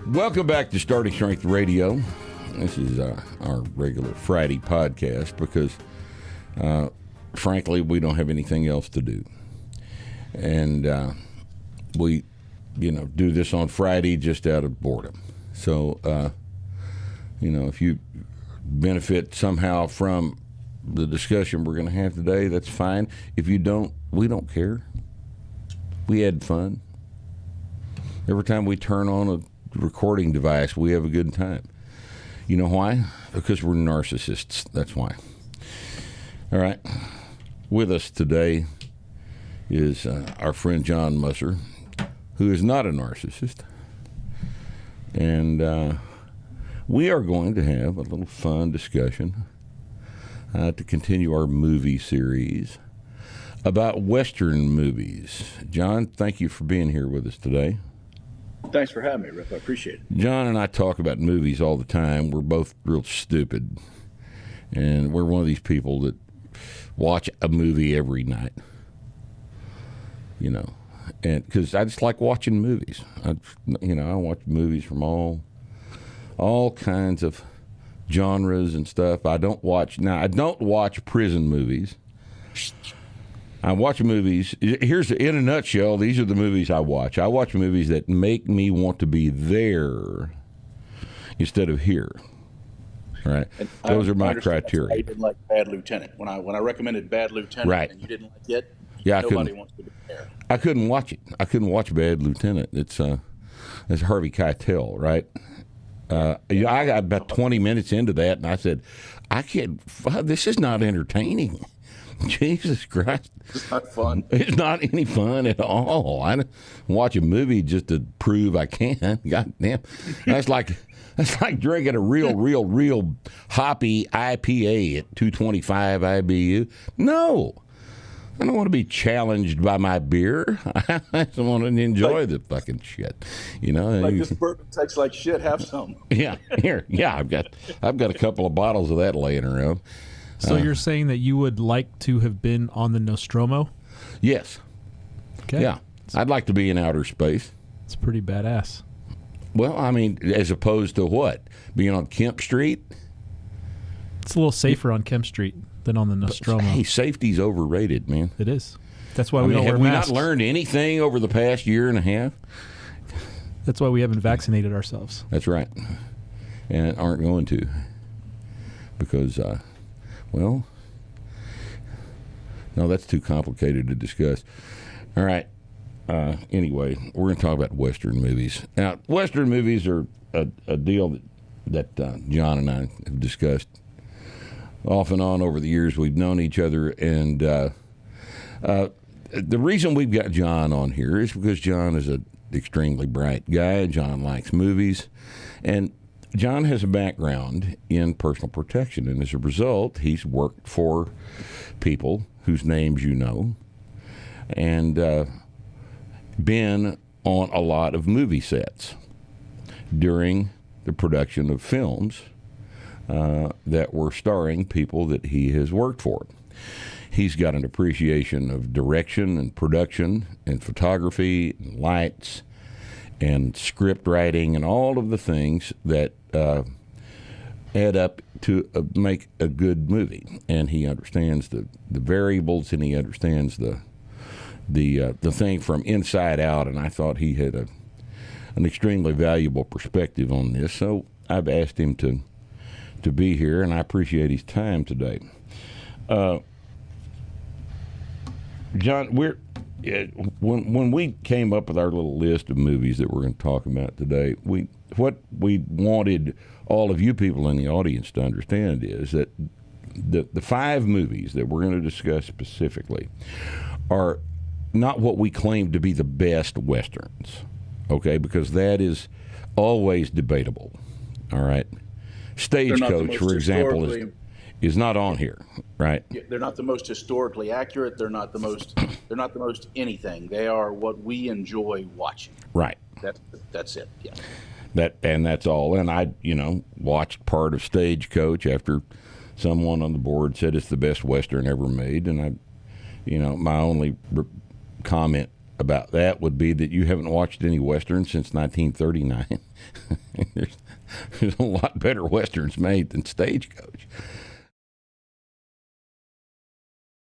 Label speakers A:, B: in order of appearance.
A: Welcome back to Starting Strength Radio. This is our regular Friday podcast because, frankly, we don't have anything else to do. And we, do this on Friday just out of boredom. So, if you benefit somehow from the discussion we're going to have today, that's fine. If you don't, we don't care. We had fun. Every time we turn on a recording device, we have a good time. You know why? Because we're narcissists. That's why. All right. With us today is our friend John Musser, who is not a narcissist. And we are going to have a little fun discussion to continue our movie series about Western movies. John, thank you for being here with us today.
B: Thanks for having me, Rip. I appreciate it.
A: John and I talk about movies all the time. We're both real stupid. And we're one of these people that watch a movie every night. And because I just like watching movies. I watch movies from all kinds of genres and stuff. I don't watch prison movies. I watch movies. Here's in a nutshell. These are the movies I watch. I watch movies that make me want to be there instead of here. All right, those are my criteria.
B: I didn't like Bad Lieutenant when I recommended Bad Lieutenant,
A: right?
B: And you didn't like it.
A: Yeah,
B: nobody wants to be there.
A: I couldn't watch it. I couldn't watch Bad Lieutenant. It's Harvey Keitel, right? I got about 20 minutes into that, and I said, I can't. This is not entertaining. Jesus Christ.
B: It's not fun.
A: It's not any fun at all. I watch a movie just to prove I can. God damn. That's like drinking a real hoppy IPA at 225 IBU. No. I don't want to be challenged by my beer. I just want to enjoy the fucking shit.
B: Like this bourbon tastes like shit. Have some.
A: Yeah. Here. Yeah, I've got a couple of bottles of that laying around.
C: So you're saying that you would like to have been on the Nostromo?
A: Yes.
C: Okay.
A: Yeah. I'd like to be in outer space.
C: It's pretty badass.
A: Well, I mean, as opposed to what? Being on Kemp Street?
C: It's a little safer on Kemp Street than on the Nostromo.
A: Hey, safety's overrated, man.
C: It is. That's why we don't wear
A: masks. Have we not learned anything over the past year and a half?
C: That's why we haven't vaccinated ourselves.
A: That's right. And aren't going to. Because... no, that's too complicated to discuss. All right. Anyway, we're going to talk about Western movies. Now, Western movies are a deal that John and I have discussed off and on over the years we've known each other. And the reason we've got John on here is because John is an extremely bright guy. John likes movies. And John has a background in personal protection, and as a result, he's worked for people whose names you know, and been on a lot of movie sets during the production of films that were starring people that he has worked for. He's got an appreciation of direction and production and photography and lights and script writing and all of the things that add up to make a good movie. And he understands the variables, and he understands the thing from inside out. And I thought he had an extremely valuable perspective on this. So I've asked him to be here, and I appreciate his time today. John, when we came up with our little list of movies that we're going to talk about today, what we wanted all of you people in the audience to understand is that the 5 movies that we're going to discuss specifically are not what we claim to be the best Westerns, okay? Because that is always debatable, all right? Stagecoach, for example, is not on here, right?
B: They're not the most historically accurate. They're not the most anything. They are what we enjoy watching.
A: Right.
B: That's it. Yeah.
A: That's all. And I, watched part of Stagecoach after someone on the board said it's the best Western ever made, and my only comment about that would be that you haven't watched any westerns since 1939. There's a lot better westerns made than Stagecoach.